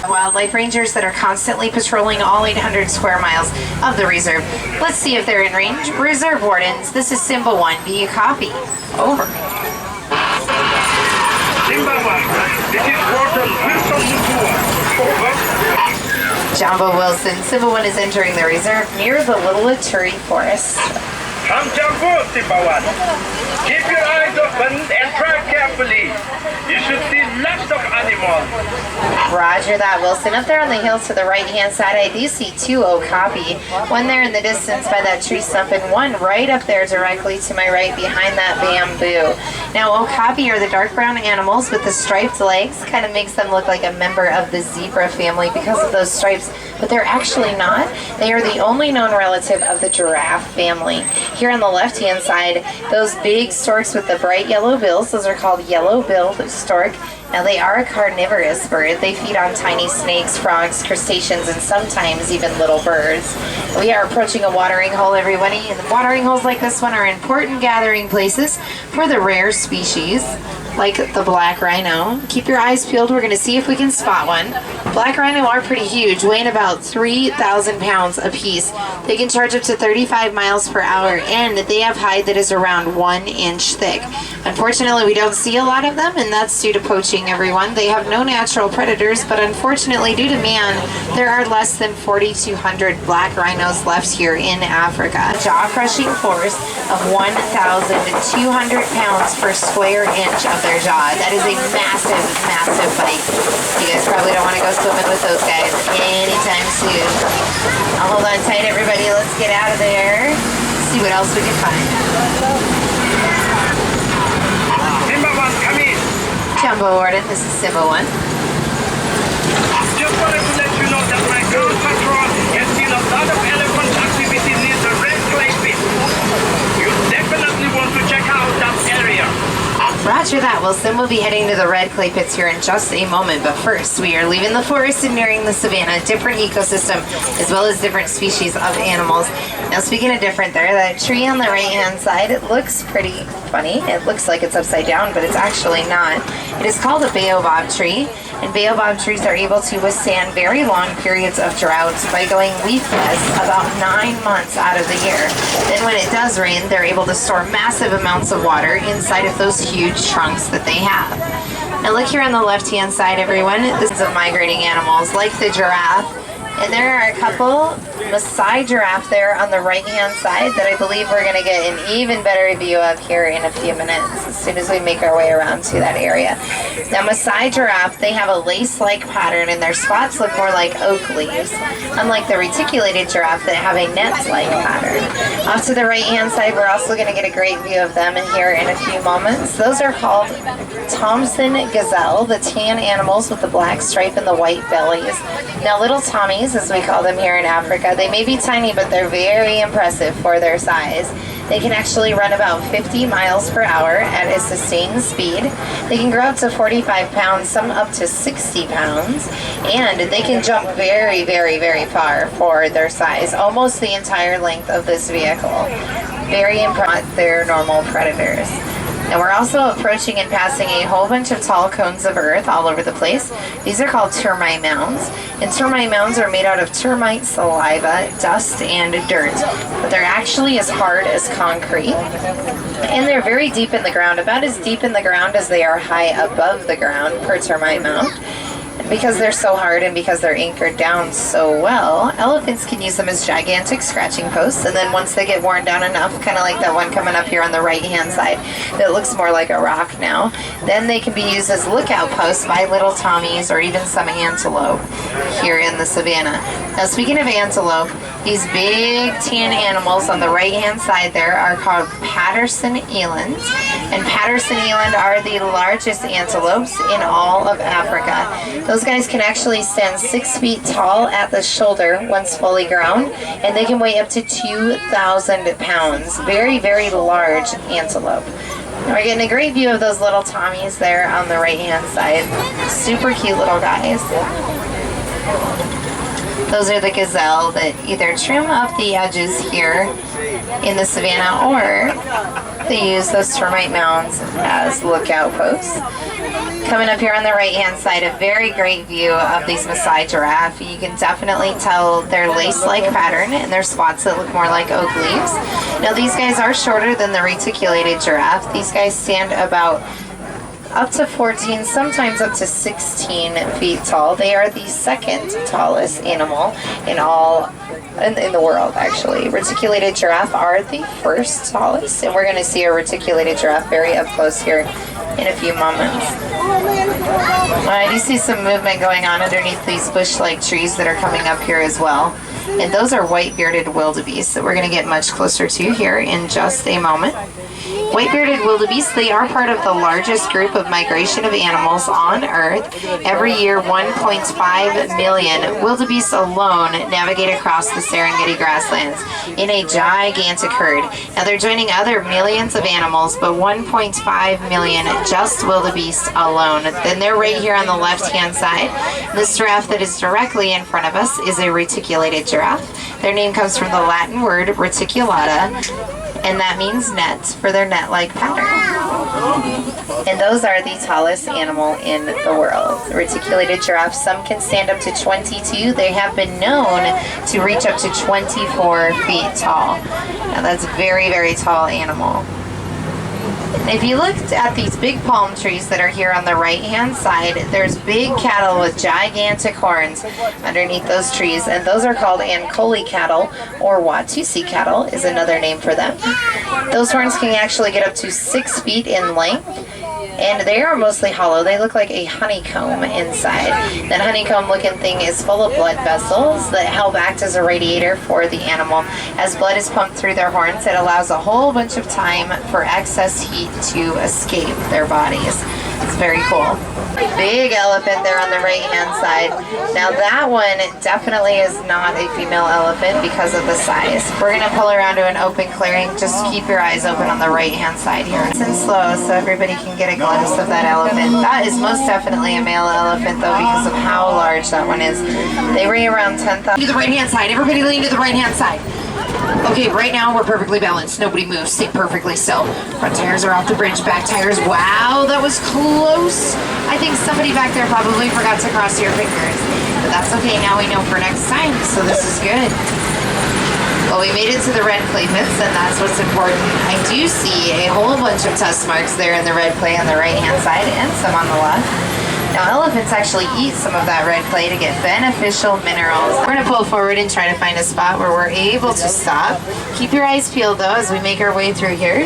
Wildlife rangers that are constantly patrolling all 800 square miles of the reserve. Let's see if they're in range. Reserve wardens, this is Simba 1. Do you copy? Over. Simba 1, this is Warden Wilson Mutua. Over. Jumbo Wilson, Simba 1 is entering the reserve near the Little Aturi Forest. Come Jumbo, Simba 1. Keep your eyes open and drive carefully. You should see lots of animals. Roger that, Wilson. Up there on the hill to the right-hand side, I do see 2 Okapi. One there in the distance by that tree stump, and one right up there directly to my right behind that bamboo. Now, Okapi are the dark brown animals with the striped legs. Kind of makes them look like a member of the zebra family because of those stripes, but they're actually not. They are the only known relative of the giraffe family. Here on the left-hand side, those big storks with the bright yellow bills, those are called yellow-billed stork. Now they are a carnivorous bird. They feed on tiny snakes, frogs, crustaceans, and sometimes even little birds. We are approaching a watering hole, everybody, and the watering holes like this one are important gathering places for the rare species like the black rhino. Keep your eyes peeled. We're going to see if we can spot one. Black rhino are pretty huge, weighing about 3,000 pounds a piece. They can charge up to 35 miles per hour, and they have hide that is around 1 inch thick. Unfortunately, we don't see a lot of them, and that's due to poaching, everyone. They have no natural predators, but unfortunately, due to man, there are less than 4,200 black rhinos left here in Africa. Jaw-crushing force of 1,200 pounds per square inch of their jaw. That is a massive, massive bite. You guys probably don't want to go swimming with those guys anytime soon. I'll hold on tight, everybody. Let's get out of there. See what else we can find. Simba 1, come in. Jumbo Warden, this is Simba 1. Just wanted to let you know that my ground patrol has seen a lot of elephant activity near the red clay pit. You definitely want to check out that area. Roger that, Wilson. We'll be heading to the red clay pits here in just a moment, but first we are leaving the forest and nearing the savannah. Different ecosystem as well as different species of animals. Now, speaking of different there, that tree on the right hand side, it looks pretty funny. It looks like it's upside down, but it's actually not. It is called a baobab tree, and baobab trees are able to withstand very long periods of droughts by going leafless about 9 months out of the year. Then when it does rain, they're able to store massive amounts of water inside of those huge trunks that they have. Now look here on the left-hand side, everyone. This is of migrating animals like the giraffe. And there are a couple Maasai giraffe there on the right-hand side that I believe we're going to get an even better view of here in a few minutes as soon as we make our way around to that area. Now, Maasai giraffe, they have a lace-like pattern, and their spots look more like oak leaves, unlike the reticulated giraffe that have a net-like pattern. Off to the right-hand side, we're also going to get a great view of them in here in a few moments. Those are called Thompson gazelle, the tan animals with the black stripe and the white bellies. Now, little Tommies, as we call them here in Africa, they may be tiny, but they're very impressive for their size. They can actually run about 50 miles per hour at a sustained speed. They can grow up to 45 pounds, some up to 60 pounds, and they can jump very, very, very far for their size, almost the entire length of this vehicle. Very impressive, they're normal predators. Now we're also approaching and passing a whole bunch of tall cones of earth all over the place. These are called termite mounds. And termite mounds are made out of termite saliva, dust, and dirt. But they're actually as hard as concrete. And they're very deep in the ground, about as deep in the ground as they are high above the ground per termite mound. Because they're so hard and because they're anchored down so well, elephants can use them as gigantic scratching posts, and then once they get worn down enough, kind of like that one coming up here on the right-hand side that looks more like a rock now, then they can be used as lookout posts by little Tommies or even some antelope here in the savannah. Now, speaking of antelope, these big tan animals on the right-hand side there are called Patterson elands, and Patterson eland are the largest antelopes in all of Africa. Those guys can actually stand 6 feet tall at the shoulder once fully grown, and they can weigh up to 2,000 pounds. Very, very large antelope. We're getting a great view of those little Tommies there on the right-hand side. Super cute little guys. Those are the gazelle that either trim up the edges here in the savannah, or they use those termite mounds as lookout posts. Coming up here on the right-hand side, a very great view of these Maasai giraffe. You can definitely tell their lace-like pattern and their spots that look more like oak leaves. Now, these guys are shorter than the reticulated giraffe. These guys stand about up to 14, sometimes up to 16 feet tall. They are the second tallest animal in the world, actually. Reticulated giraffe are the first tallest, and we're going to see a reticulated giraffe very up close here in a few moments. I do see some movement going on underneath these bush-like trees that are coming up here as well. And those are white-bearded wildebeest that we're going to get much closer to here in just a moment. White-bearded wildebeest, they are part of the largest group of migration of animals on Earth. Every year, 1.5 million wildebeest alone navigate across the Serengeti grasslands in a gigantic herd. Now, they're joining other millions of animals, but 1.5 million just wildebeest alone. Then they're right here on the left-hand side. This giraffe that is directly in front of us is a reticulated giraffe. Their name comes from the Latin word reticulata, and that means net for their net-like pattern. And those are the tallest animal in the world. The reticulated giraffes, some can stand up to 22. They have been known to reach up to 24 feet tall. Now that's a very, very tall animal. If you looked at these big palm trees that are here on the right-hand side, there's big cattle with gigantic horns underneath those trees, and those are called Ankole cattle, or Watusi cattle is another name for them. Those horns can actually get up to 6 feet in length, and they are mostly hollow. They look like a honeycomb inside. That honeycomb looking thing is full of blood vessels that help act as a radiator for the animal. As blood is pumped through their horns, it allows a whole bunch of time for excess heat to escape their bodies. It's very cool. Big elephant there on the right-hand side. Now that one definitely is not a female elephant because of the size. We're going to pull around to an open clearing. Just keep your eyes open on the right-hand side here. It's in slow so everybody can get a glimpse of that elephant. That is most definitely a male elephant though because of how large that one is. They weigh around 10,000. To the right-hand side. Everybody lean to the right-hand side. Okay, right now we're perfectly balanced. Nobody moves. Stay perfectly still. Front tires are off the bridge. Back tires. Wow, that was close. I think somebody back there probably forgot to cross your fingers. But that's okay. Now we know for next time, so this is good. Well, we made it to the red clay pits, and that's what's important. I do see a whole bunch of test marks there in the red clay on the right-hand side and some on the left. Now, elephants actually eat some of that red clay to get beneficial minerals. We're going to pull forward and try to find a spot where we're able to stop. Keep your eyes peeled, though, as we make our way through here.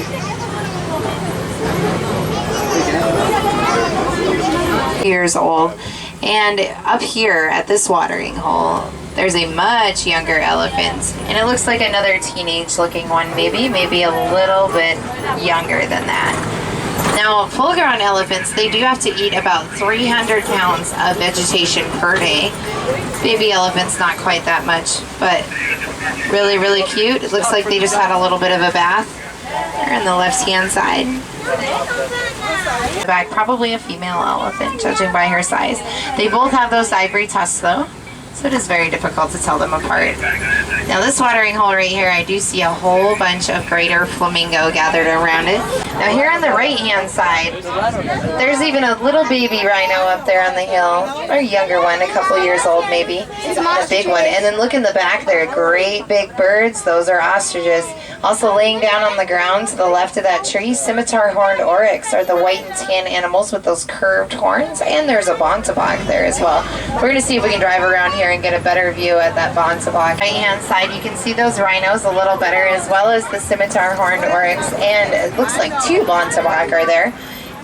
Years old. And up here at this watering hole, there's a much younger elephant. And it looks like another teenage-looking one, maybe a little bit younger than that. Now, full-grown elephants, they do have to eat about 300 pounds of vegetation per day. Baby elephants, not quite that much, but really, really cute. It looks like they just had a little bit of a bath. They're on the left-hand side. Back, probably a female elephant, judging by her size. They both have those ivory tusks, though, so it is very difficult to tell them apart. Now this watering hole right here, I do see a whole bunch of greater flamingo gathered around it. Now here on the right-hand side, there's even a little baby rhino up there on the hill, or a younger one, a couple years old maybe, a big one. And then look in the back there, great big birds, those are ostriches. Also laying down on the ground to the left of that tree, scimitar horned oryx are the white and tan animals with those curved horns, and there's a bontebok there as well. We're going to see if we can drive around here and get a better view at that bontebok. Right-hand side, you can see those rhinos a little better, as well as the scimitar horned oryx, and it looks like 2 bontebok are there,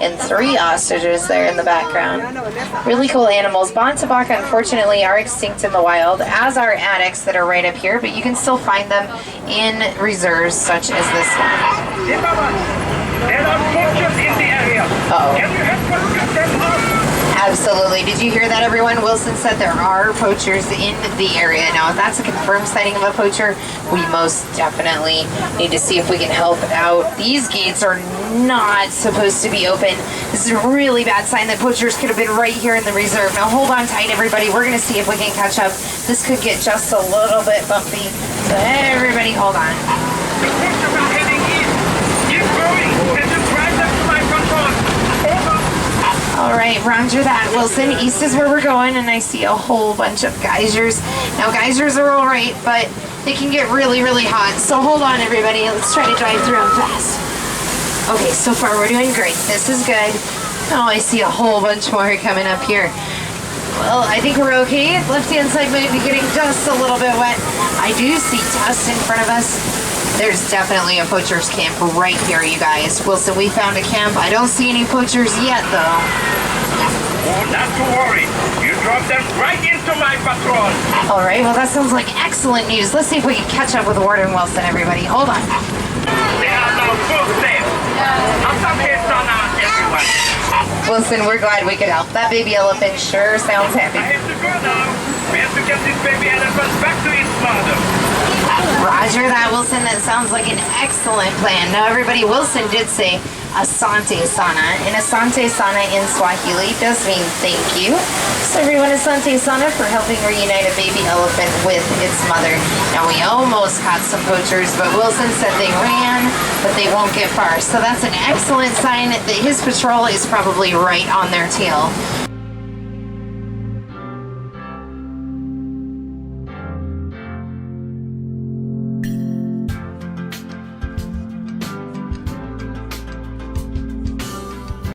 and 3 ostriches there in the background. Really cool animals. Bontebok, unfortunately, are extinct in the wild, as are addax that are right up here, but you can still find them in reserves such as this one. There are poachers in the area. Uh-oh. Can you help us get them out? Absolutely. Did you hear that, everyone? Wilson said there are poachers in the area. Now, if that's a confirmed sighting of a poacher, we most definitely need to see if we can help out. These gates are not supposed to be open. This is a really bad sign that poachers could have been right here in the reserve. Now, hold on tight, everybody. We're going to see if we can catch up. This could get just a little bit bumpy. So, everybody, hold on. The poachers are heading east. Keep going. And just drive them to my control. Over. All right, roger that, Wilson. East is where we're going, and I see a whole bunch of geysers. Now, geysers are all right, but they can get really, really hot. So hold on, everybody. Let's try to drive through them fast. Okay, so far we're doing great. This is good. Oh, I see a whole bunch more coming up here. Well, I think we're okay. Left-hand side might be getting just a little bit wet. I do see dust in front of us. There's definitely a poacher's camp right here, you guys. Wilson, we found a camp. I don't see any poachers yet, though. Oh, not to worry. You drop them right into my patrol. All right, well, that sounds like excellent news. Let's see if we can catch up with Warden Wilson, everybody. Hold on. They are now both safe. Have some heads on everyone. Wilson, we're glad we could help. That baby elephant sure sounds happy. I have to go now. We have to get this baby elephant back to its mother. Roger that, Wilson. That sounds like an excellent plan. Now, everybody, Wilson did say Asante Sana, and Asante Sana in Swahili does mean thank you. So everyone, Asante Sana for helping reunite a baby elephant with its mother. Now, we almost caught some poachers, but Wilson said they ran, but they won't get far. So that's an excellent sign that his patrol is probably right on their tail.